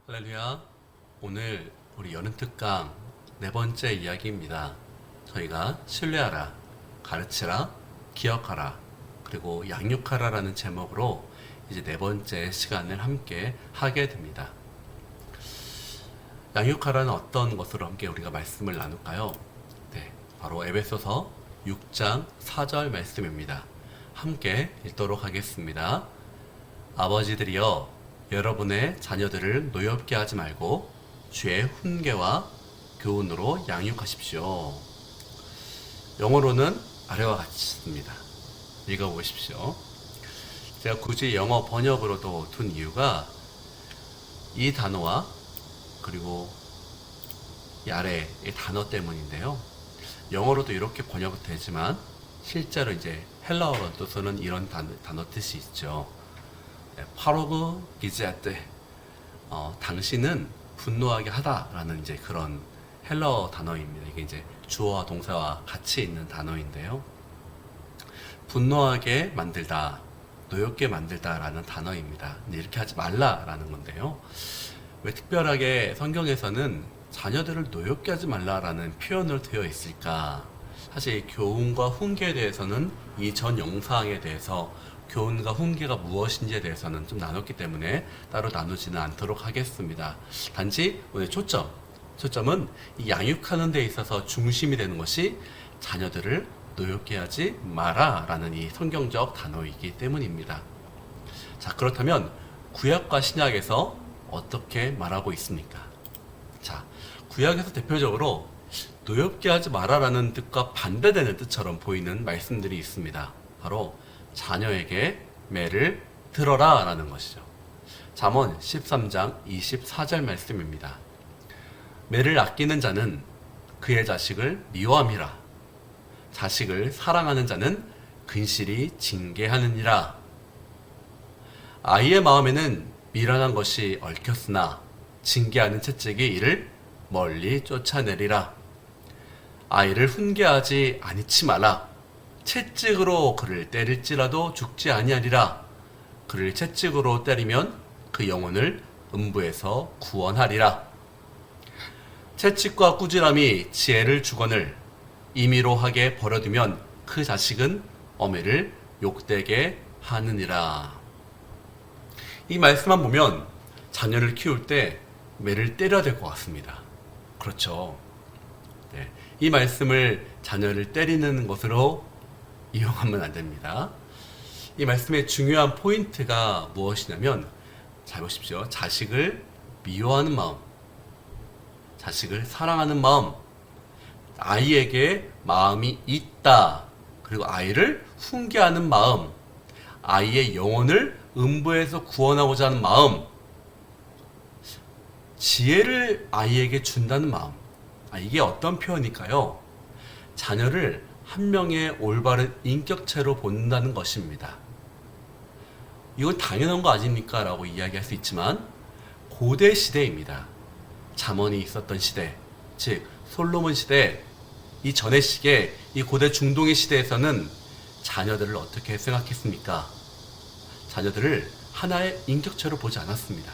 할렐루야. 오늘 우리 여름특강 네 번째 이야기입니다. 저희가 신뢰하라, 가르치라, 기억하라, 그리고 양육하라라는 제목으로 이제 네 번째 시간을 함께 하게 됩니다. 양육하라는 어떤 것으로 함께 우리가 말씀을 나눌까요? 네, 바로 에베소서 6장 4절 말씀입니다. 함께 읽도록 하겠습니다. 아버지들이여, 여러분의 자녀들을 노엽게 하지 말고 주의 훈계와 교훈으로 양육하십시오. 영어로는 아래와 같이 있습니다. 읽어보십시오. 제가 굳이 영어 번역으로도 둔 이유가 이 단어와 그리고 이 아래 이 단어 때문인데요. 영어로도 이렇게 번역되지만 실제로 이제 헬라어로서는 이런 단어 뜻이 있죠. 파로그 기제때, 당신은 분노하게 하다라는 이제 그런 헬라어 단어입니다. 이게 이제 주어와 동사와 같이 있는 단어인데요. 분노하게 만들다, 노엽게 만들다라는 단어입니다. 근데 이렇게 하지 말라라는 건데요. 왜 특별하게 성경에서는 자녀들을 노엽게 하지 말라라는 표현을 되어 있을까? 사실 교훈과 훈계에 대해서는 이 전 영상에 대해서 교훈과 훈계가 무엇인지에 대해서는 좀 나눴기 때문에 따로 나누지는 않도록 하겠습니다. 단지 오늘 초점은 이 양육하는 데 있어서 중심이 되는 것이 자녀들을 노엽게 하지 마라 라는 이 성경적 단어이기 때문입니다. 자, 그렇다면 구약과 신약에서 어떻게 말하고 있습니까? 자, 구약에서 대표적으로 노엽게 하지 마라 라는 뜻과 반대되는 뜻처럼 보이는 말씀들이 있습니다. 바로 자녀에게 매를 들어라 라는 것이죠. 잠언 13장 24절 말씀입니다. 매를 아끼는 자는 그의 자식을 미워함이라. 자식을 사랑하는 자는 근실히 징계하느니라. 아이의 마음에는 미련한 것이 얽혔으나 징계하는 채찍이 이를 멀리 쫓아내리라. 아이를 훈계하지 아니치 말라. 채찍으로 그를 때릴지라도 죽지 아니하리라. 그를 채찍으로 때리면 그 영혼을 음부에서 구원하리라. 채찍과 꾸지람이 지혜를 주거늘 임의로 하게 버려두면 그 자식은 어미를 욕되게 하느니라. 이 말씀만 보면 자녀를 키울 때 매를 때려야 될 것 같습니다. 그렇죠. 네, 이 말씀을 자녀를 때리는 것으로 이용하면 안 됩니다. 이 말씀의 중요한 포인트가 무엇이냐면, 잘 보십시오. 자식을 미워하는 마음, 자식을 사랑하는 마음, 아이에게 마음이 있다. 그리고 아이를 훈계하는 마음, 아이의 영혼을 음부에서 구원하고자 하는 마음, 지혜를 아이에게 준다는 마음. 이게 어떤 표현일까요? 자녀를 한 명의 올바른 인격체로 본다는 것입니다. 이건 당연한 거 아닙니까? 라고 이야기할 수 있지만 고대 시대입니다. 잠언이 있었던 시대, 즉 솔로몬 시대, 이 전의 시기에 이 고대 중동의 시대에서는 자녀들을 어떻게 생각했습니까? 자녀들을 하나의 인격체로 보지 않았습니다.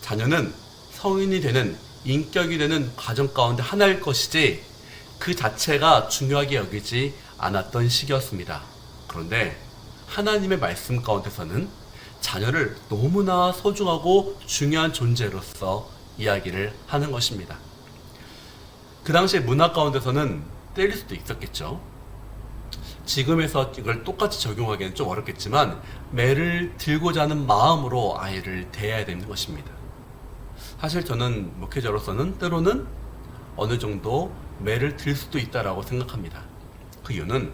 자녀는 성인이 되는, 인격이 되는 과정 가운데 하나일 것이지 그 자체가 중요하게 여기지 않았던 시기였습니다. 그런데 하나님의 말씀 가운데서는 자녀를 너무나 소중하고 중요한 존재로서 이야기를 하는 것입니다. 그 당시의 문화 가운데서는 때릴 수도 있었겠죠. 지금에서 이걸 똑같이 적용하기는 좀 어렵겠지만 매를 들고자 하는 마음으로 아이를 대해야 되는 것입니다. 사실 저는 목회자로서는 때로는 어느 정도 매를 들 수도 있다라고 생각합니다. 그 이유는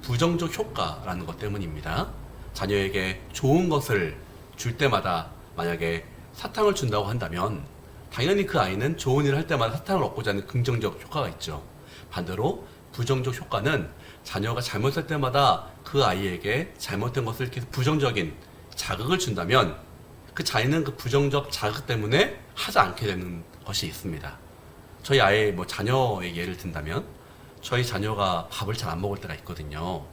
부정적 효과라는 것 때문입니다. 자녀에게 좋은 것을 줄 때마다 만약에 사탕을 준다고 한다면 당연히 그 아이는 좋은 일을 할 때마다 사탕을 얻고자 하는 긍정적 효과가 있죠. 반대로 부정적 효과는 자녀가 잘못할 때마다 그 아이에게 잘못된 것을 계속 부정적인 자극을 준다면 그 자녀는 그 부정적 자극 때문에 하지 않게 되는 것이 있습니다. 저희 아이 자녀의 예를 든다면 저희 자녀가 밥을 잘 안 먹을 때가 있거든요.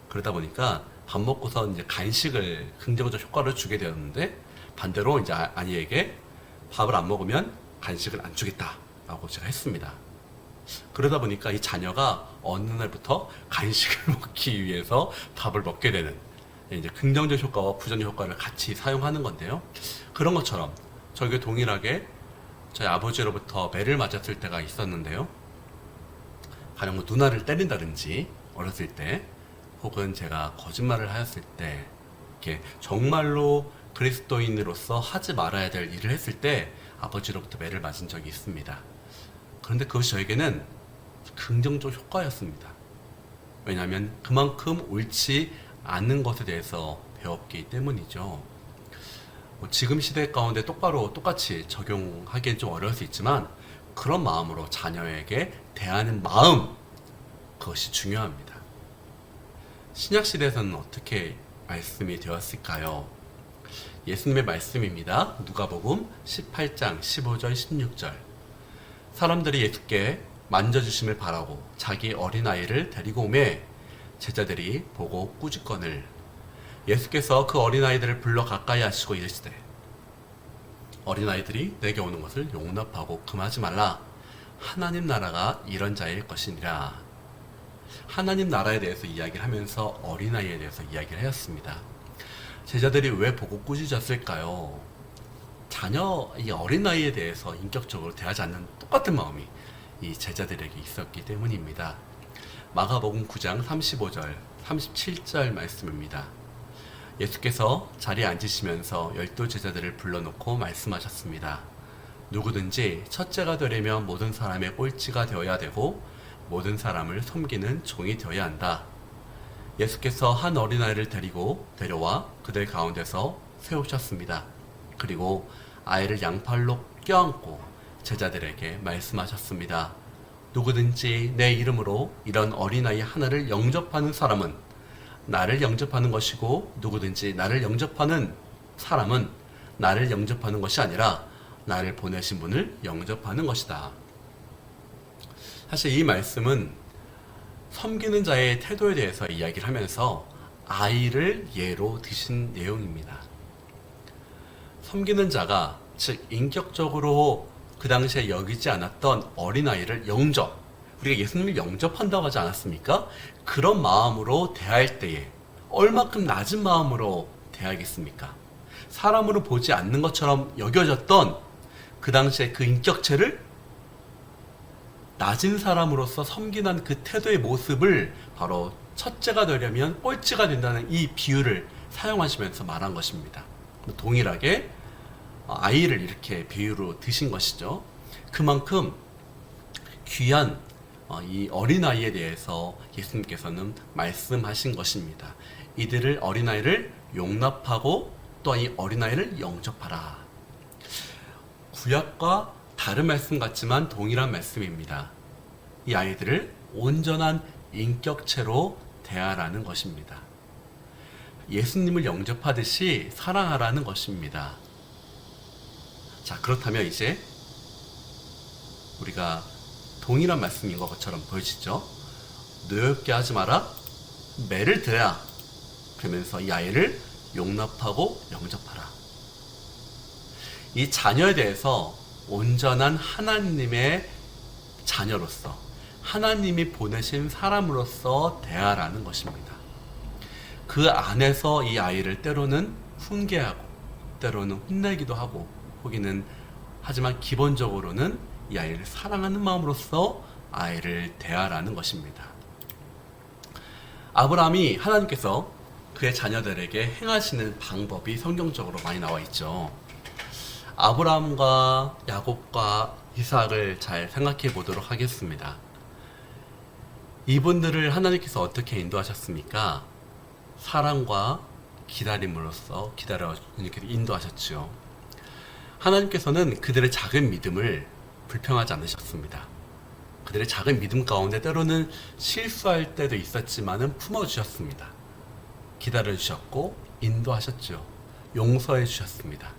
그러다 보니까 밥 먹고서 이제 간식을 긍정적 효과를 주게 되었는데 반대로 이제 아이에게 밥을 안 먹으면 간식을 안 주겠다라고 제가 했습니다. 그러다 보니까 이 자녀가 어느 날부터 간식을 먹기 위해서 밥을 먹게 되는, 이제 긍정적 효과와 부정적 효과를 같이 사용하는 건데요. 그런 것처럼 저에게 동일하게 저희 아버지로부터 매를 맞았을 때가 있었는데요. 가령 뭐 누나를 때린다든지 어렸을 때, 혹은 제가 거짓말을 하였을 때, 이렇게 정말로 그리스도인으로서 하지 말아야 될 일을 했을 때 아버지로부터 매를 맞은 적이 있습니다. 그런데 그것이 저에게는 긍정적 효과였습니다. 왜냐하면 그만큼 옳지 않는 것에 대해서 배웠기 때문이죠. 뭐 지금 시대 가운데 똑같이 적용하기엔 좀 어려울 수 있지만, 그런 마음으로 자녀에게 대하는 마음, 그것이 중요합니다. 신약 시대에서는 어떻게 말씀이 되었을까요? 예수님의 말씀입니다. 누가복음 18장 15절 16절. 사람들이 예수께 만져주심을 바라고 자기 어린아이를 데리고 오매 제자들이 보고 꾸짖거늘 예수께서 그 어린아이들을 불러 가까이 하시고 이르시되 어린아이들이 내게 오는 것을 용납하고 금하지 말라. 하나님 나라가 이런 자일 것이니라. 하나님 나라에 대해서 이야기를 하면서 어린아이에 대해서 이야기를 하였습니다. 제자들이 왜 보고 꾸짖었을까요? 자녀, 이 어린아이에 대해서 인격적으로 대하지 않는 똑같은 마음이 이 제자들에게 있었기 때문입니다. 마가복음 9장 35절, 37절 말씀입니다. 예수께서 자리에 앉으시면서 12 제자들을 불러놓고 말씀하셨습니다. 누구든지 첫째가 되려면 모든 사람의 꼴찌가 되어야 되고 모든 사람을 섬기는 종이 되어야 한다. 예수께서 한 어린아이를 데려와 그들 가운데서 세우셨습니다. 그리고 아이를 양팔로 껴안고 제자들에게 말씀하셨습니다. 누구든지 내 이름으로 이런 어린아이 하나를 영접하는 사람은 나를 영접하는 것이고, 누구든지 나를 영접하는 사람은 나를 영접하는 것이 아니라 나를 보내신 분을 영접하는 것이다. 사실 이 말씀은 섬기는 자의 태도에 대해서 이야기를 하면서 아이를 예로 드신 내용입니다. 섬기는 자가, 즉 인격적으로 그 당시에 여기지 않았던 어린아이를 우리가 예수님을 영접한다고 하지 않았습니까? 그런 마음으로 대할 때에 얼마큼 낮은 마음으로 대하겠습니까? 사람으로 보지 않는 것처럼 여겨졌던 그 당시에 그 인격체를 낮은 사람으로서 섬기는 그 태도의 모습을 바로 첫째가 되려면 꼴찌가 된다는 이 비유를 사용하시면서 말한 것입니다. 동일하게 아이를 이렇게 비유로 드신 것이죠. 그만큼 귀한 이 어린아이에 대해서 예수님께서는 말씀하신 것입니다. 이들을 어린아이를 용납하고 또 이 어린아이를 영접하라. 구약과 다른 말씀 같지만 동일한 말씀입니다. 이 아이들을 온전한 인격체로 대하라는 것입니다. 예수님을 영접하듯이 사랑하라는 것입니다. 자, 그렇다면 이제 우리가 동일한 말씀인 것처럼 보여지죠. 노엽게 하지 마라, 매를 들어야, 그러면서 이 아이를 용납하고 영접하라. 이 자녀에 대해서 온전한 하나님의 자녀로서, 하나님이 보내신 사람으로서 대하라는 것입니다. 그 안에서 이 아이를 때로는 훈계하고 때로는 혼내기도 하고, 하지만 기본적으로는 이 아이를 사랑하는 마음으로서 아이를 대하라는 것입니다. 아브라함이 하나님께서 그의 자녀들에게 행하시는 방법이 성경적으로 많이 나와 있죠. 아브라함과 야곱과 이삭을 잘 생각해 보도록 하겠습니다. 이분들을 하나님께서 어떻게 인도하셨습니까? 사랑과 기다림으로써 인도하셨죠. 하나님께서는 그들의 작은 믿음을 불평하지 않으셨습니다. 그들의 작은 믿음 가운데 때로는 실수할 때도 있었지만은 품어주셨습니다. 기다려주셨고 인도하셨죠. 용서해 주셨습니다.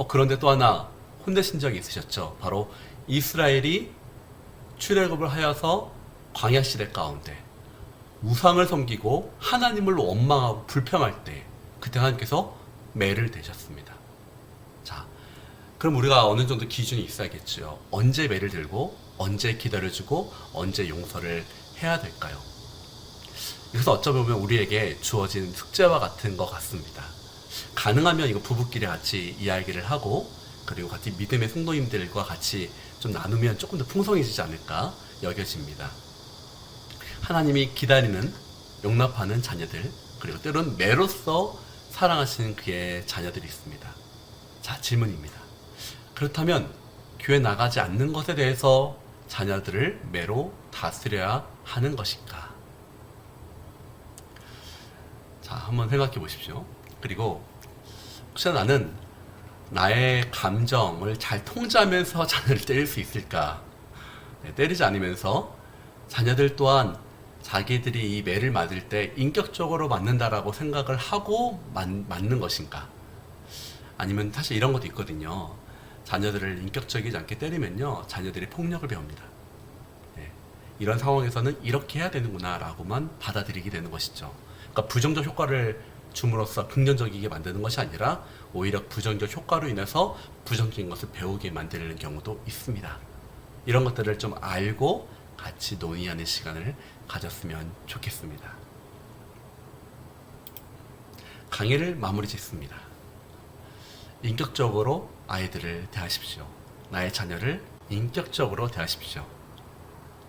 그런데 또 하나 혼내신 적이 있으셨죠. 바로 이스라엘이 출애굽을 하여서 광야 시대 가운데 우상을 섬기고 하나님을 원망하고 불평할 때, 그때 하나님께서 매를 대셨습니다. 그럼 우리가 어느 정도 기준이 있어야겠죠. 언제 매를 들고, 언제 기다려주고, 언제 용서를 해야 될까요? 그래서 어쩌면 우리에게 주어진 숙제와 같은 것 같습니다. 가능하면 이거 부부끼리 같이 이야기를 하고, 그리고 같이 믿음의 성도님들과 같이 좀 나누면 조금 더 풍성해지지 않을까 여겨집니다. 하나님이 기다리는, 용납하는 자녀들, 그리고 때론 매로써 사랑하시는 그의 자녀들이 있습니다. 자, 질문입니다. 그렇다면 교회 나가지 않는 것에 대해서 자녀들을 매로 다스려야 하는 것인가? 자, 한번 생각해 보십시오. 그리고 혹시나 나는 나의 감정을 잘 통제하면서 자녀를 때릴 수 있을까? 네, 때리지 않으면서 자녀들 또한 자기들이 이 매를 맞을 때 인격적으로 맞는다라고 생각을 하고 맞는 것인가? 아니면 사실 이런 것도 있거든요. 자녀들을 인격적이지 않게 때리면요, 자녀들이 폭력을 배웁니다. 네, 이런 상황에서는 이렇게 해야 되는구나 라고만 받아들이게 되는 것이죠. 그러니까 부정적 효과를 줌으로써 긍정적이게 만드는 것이 아니라 오히려 부정적 효과로 인해서 부정적인 것을 배우게 만드는 경우도 있습니다. 이런 것들을 좀 알고 같이 논의하는 시간을 가졌으면 좋겠습니다. 강의를 마무리 짓습니다. 인격적으로 아이들을 대하십시오. 나의 자녀를 인격적으로 대하십시오.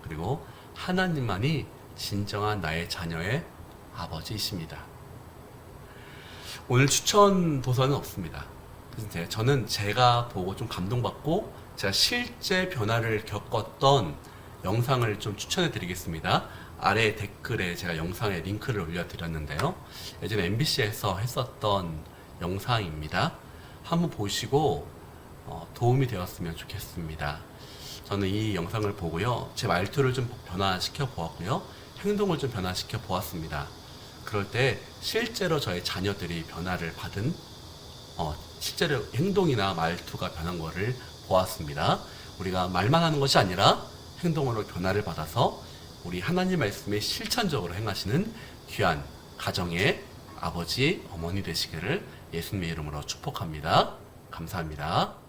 그리고 하나님만이 진정한 나의 자녀의 아버지이십니다. 오늘 추천 도서는 없습니다. 그래서 저는 제가 보고 좀 감동받고 제가 실제 변화를 겪었던 영상을 좀 추천해 드리겠습니다. 아래 댓글에 제가 영상의 링크를 올려드렸는데요. 예전에 MBC에서 했었던 영상입니다. 한번 보시고 도움이 되었으면 좋겠습니다. 저는 이 영상을 보고요, 제 말투를 좀 변화시켜 보았고요, 행동을 좀 변화시켜 보았습니다. 그럴 때 실제로 저의 자녀들이 변화를 받은, 실제로 행동이나 말투가 변한 것을 보았습니다. 우리가 말만 하는 것이 아니라 행동으로 변화를 받아서 우리 하나님 말씀에 실천적으로 행하시는 귀한 가정의 아버지, 어머니 되시기를 예수님의 이름으로 축복합니다. 감사합니다.